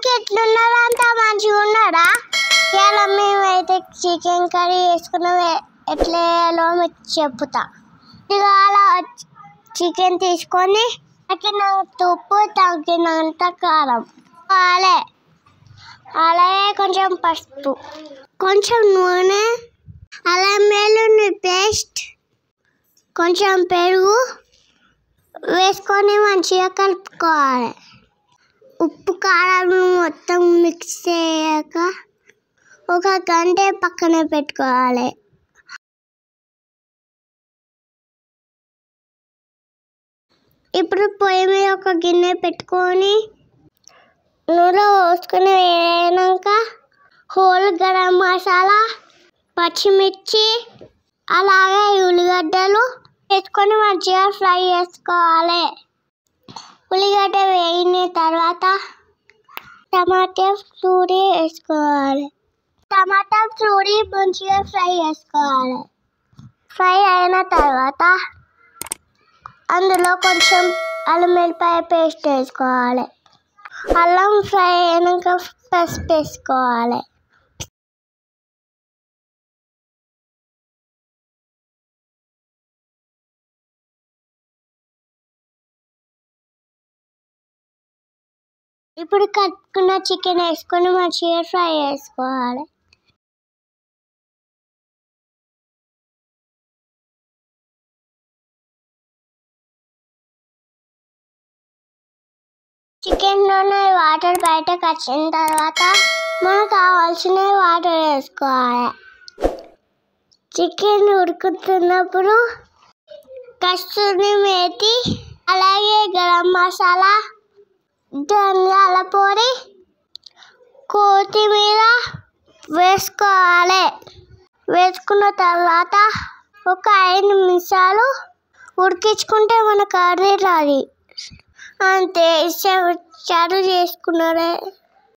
అందరికి ఎట్లున్నారు? అంతా మంచిగా ఉన్నారా? ఇలా మేమైతే చికెన్ కర్రీ వేసుకున్నాం. ఎట్లా వేయాలో మీకు చెప్తా. ఇవాళ చికెన్ తీసుకొని తగినంత ఉప్పు, తగినంత కారం, అలాగే కొంచెం పసుపు, కొంచెం నూనె, అల్లం వెల్లుల్లి పేస్ట్, కొంచెం పెరుగు వేసుకొని మంచిగా కలుపుకోవాలి. ఉప్పు కారం మొత్తం మిక్స్ చేయాక ఒక గంట పక్కన పెట్టుకోవాలి. ఇప్పుడు పొయ్యి మీద ఒక గిన్నె పెట్టుకొని నూనె పోసుకొని వేయాక హోల్ గరం మసాలా, పచ్చిమిర్చి, అలాగే ఉల్లిగడ్డలు వేసుకొని మంచిగా ఫ్రై చేసుకోవాలి. ఉల్లిగడ్డ వేగిన తర్వాత టమాటా ప్యూరీ వేసుకోవాలి. టమాటా ప్యూరీ మంచిగా ఫ్రై చేసుకోవాలి. ఫ్రై అయిన తర్వాత అందులో కొంచెం అల్లం వెల్లిపాయ పేస్ట్ వేసుకోవాలి. అల్లం ఫ్రై అయినాక పసుపు వేసుకోవాలి. ఇప్పుడు కట్టుకున్న చికెన్ వేసుకొని మంచిగా ఫ్రై చేసుకోవాలి. చికెన్లోనే వాటర్ బయటకు వచ్చిన తర్వాత మనకు కావాల్సిన వాటర్ వేసుకోవాలి. చికెన్ ఉడుకుతున్నప్పుడు కస్తూరి మేతి, అలాగే గరం మసాలా, ధనియాల పొడి, కొత్తిమీర వేసుకోవాలి. వేసుకున్న తర్వాత ఒక 5 నిమిషాలు ఉడికించుకుంటే మన కర్రీ రెడీ. అంతే, సర్వ్ చేసుకున్నారే.